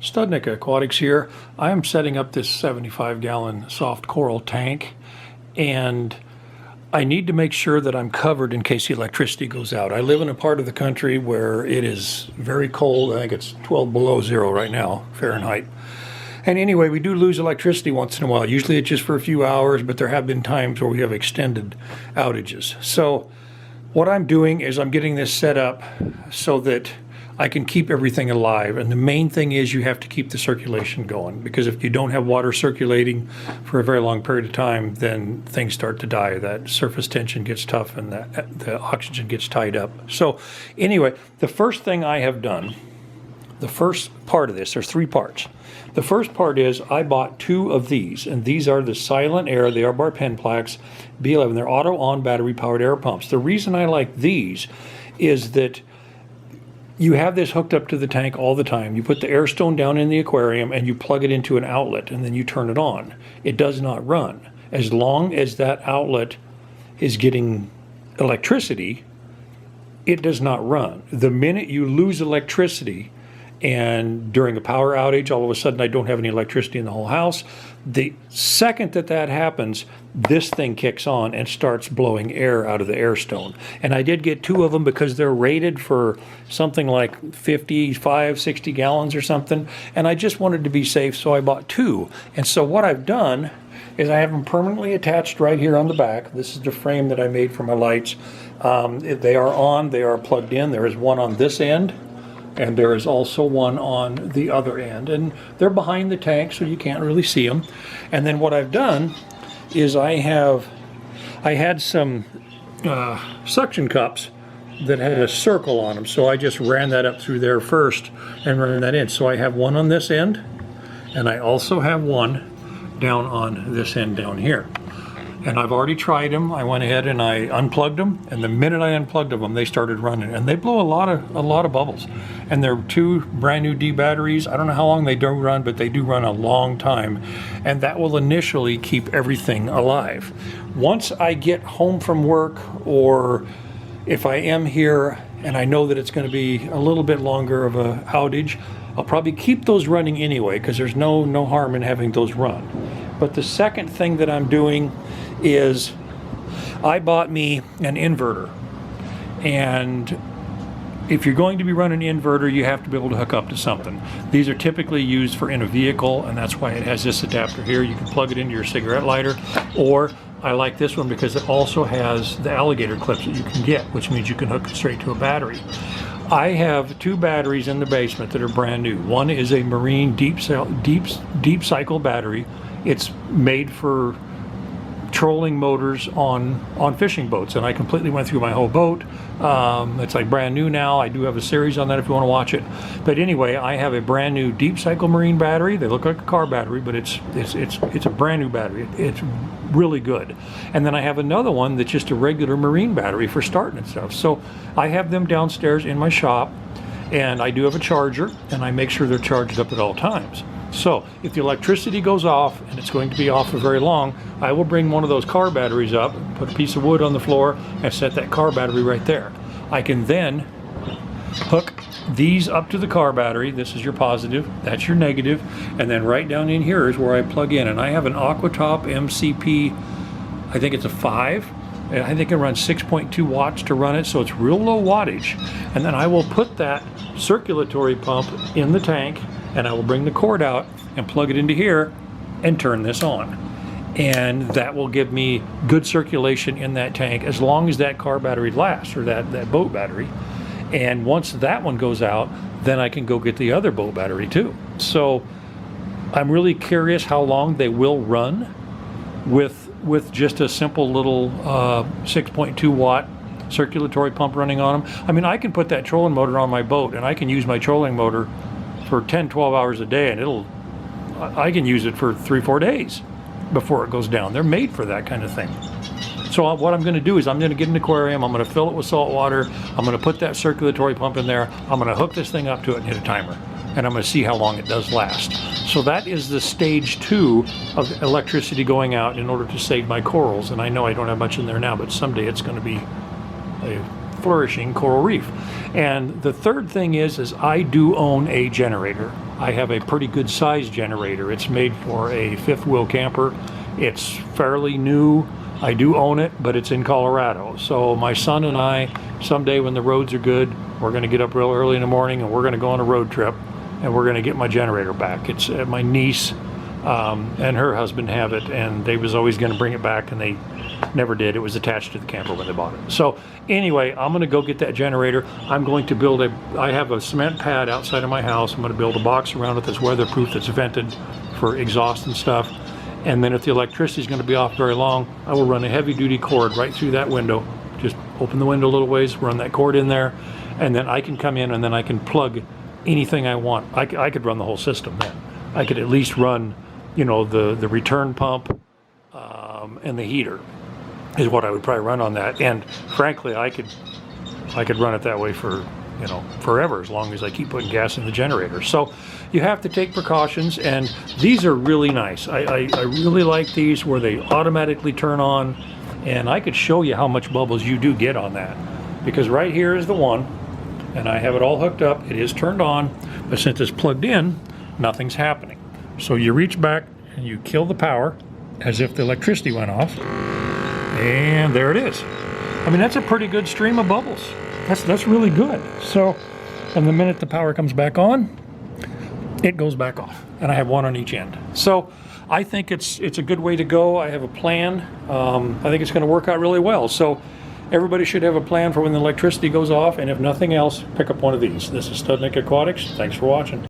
Studnik Aquatics here. I am setting up this 75-gallon soft coral tank, and I need to make sure that I'm covered in case the electricity goes out. I live in a part of the country where it is very cold. I think it's 12 below zero right now, Fahrenheit. And anyway, we do lose electricity once in a while. Usually it's just for a few hours, but there have been times where we have extended outages. So what I'm doing is I'm getting this set up so that I can keep everything alive. And the main thing is you have to keep the circulation going, because if you don't have water circulating for a very long period of time, then things start to die. That surface tension gets tough and the oxygen gets tied up. So anyway, the first thing I have done, the first part of this, there's three parts. The first part is I bought two of these, and these are the Silent Air, they are Barpenplax B11. They're auto-on battery-powered air pumps. The reason I like these is that you have this hooked up to the tank all the time. You put the air stone down in the aquarium and you plug it into an outlet and then you turn it on. It does not run. As long as that outlet is getting electricity, it does not run. The minute you lose electricity, and during a power outage, all of a sudden I don't have any electricity in the whole house, the second that that happens, this thing kicks on and starts blowing air out of the air stone. And I did get two of them because they're rated for something like 55, 60 gallons or something. And I just wanted to be safe, so I bought two. And so what I've done is I have them permanently attached right here on the back. This is the frame that I made for my lights. They are on, they are plugged in. There is one on this end, and there is also one on the other end, and they're behind the tank so you can't really see them. And then what I've done is I had some suction cups that had a circle on them, so I just ran that up through there first and ran that in. So I have one on this end, and I also have one down on this end down here. And I've already tried them. I went ahead and I unplugged them, and the minute I unplugged them, they started running, and they blow a lot of bubbles. And they're two brand new D batteries. I don't know how long they do run, but they do run a long time, and that will initially keep everything alive. Once I get home from work, or if I am here and I know that it's going to be a little bit longer of a outage, I'll probably keep those running anyway, because there's no harm in having those run. But the second thing that I'm doing is I bought me an inverter, and if you're going to be running an inverter, you have to be able to hook up to something. These are typically used for in a vehicle, and that's why it has this adapter here. You can plug it into your cigarette lighter, or I like this one because it also has the alligator clips that you can get, which means you can hook it straight to a battery. I have two batteries in the basement that are brand new. One is a marine deep cycle battery. It's made for trolling motors on fishing boats, and I completely went through my whole boat. It's like brand new now. I do have a series on that if you want to watch it. But anyway, I have a brand new deep cycle marine battery. They look like a car battery, but it's a brand new battery. It's really good. And then I have another one that's just a regular marine battery for starting and stuff. So I have them downstairs in my shop, and I do have a charger, and I make sure they're charged up at all times. So if the electricity goes off, and it's going to be off for very long, I will bring one of those car batteries up, put a piece of wood on the floor, and set that car battery right there. I can then hook these up to the car battery. This is your positive, that's your negative, and then right down in here is where I plug in. And I have an Aquatop MCP, I think it's a 5. And I think it runs 6.2 watts to run it, so it's real low wattage. And then I will put that circulatory pump in the tank, and I will bring the cord out and plug it into here and turn this on. And that will give me good circulation in that tank as long as that car battery lasts, or that boat battery. And once that one goes out, then I can go get the other boat battery too. So I'm really curious how long they will run with just a simple little 6.2 watt circulatory pump running on them. I mean, I can put that trolling motor on my boat, and I can use my trolling motor for 10-12 hours a day, and I can use it for 3-4 days before it goes down. They're made for that kind of thing. So what I'm going to do is I'm going to get an aquarium, I'm going to fill it with salt water, I'm going to put that circulatory pump in there, I'm going to hook this thing up to it and hit a timer, and I'm going to see how long it does last. So that is the stage 2 of electricity going out in order to save my corals. And I know I don't have much in there now, but someday it's going to be a flourishing coral reef. And the third thing is I do own a generator. I have a pretty good size generator. It's made for a fifth wheel camper. It's fairly new. I do own it, but it's in Colorado. So my son and I, someday when the roads are good, we're going to get up real early in the morning and we're going to go on a road trip and we're going to get my generator back. It's my niece and her husband have it, and they was always going to bring it back, and they never did. It was attached to the camper when they bought it. So anyway, I'm going to go get that generator. I'm going to build I have a cement pad outside of my house. I'm going to build a box around it that's weatherproof, that's vented for exhaust and stuff. And then if the electricity is going to be off very long, I will run a heavy duty cord right through that window. Just open the window a little ways, run that cord in there, and then I can come in and then I can plug anything I want. I could run the whole system then. I could at least run, you know, the return pump and the heater is what I would probably run on that. And frankly, I could run it that way for, you know, forever, as long as I keep putting gas in the generator. So you have to take precautions, and these are really nice. I really like these where they automatically turn on, and I could show you how much bubbles you do get on that, because right here is the one, and I have it all hooked up. It is turned on, but since it's plugged in, nothing's happening. So you reach back and you kill the power as if the electricity went off, and there it is. I mean, that's a pretty good stream of bubbles. That's really good. So, and the minute the power comes back on, it goes back off, and I have one on each end. So I think it's a good way to go. I have a plan. I think it's going to work out really well. So everybody should have a plan for when the electricity goes off, and if nothing else, pick up one of these. This is Studnick Aquatics. Thanks for watching.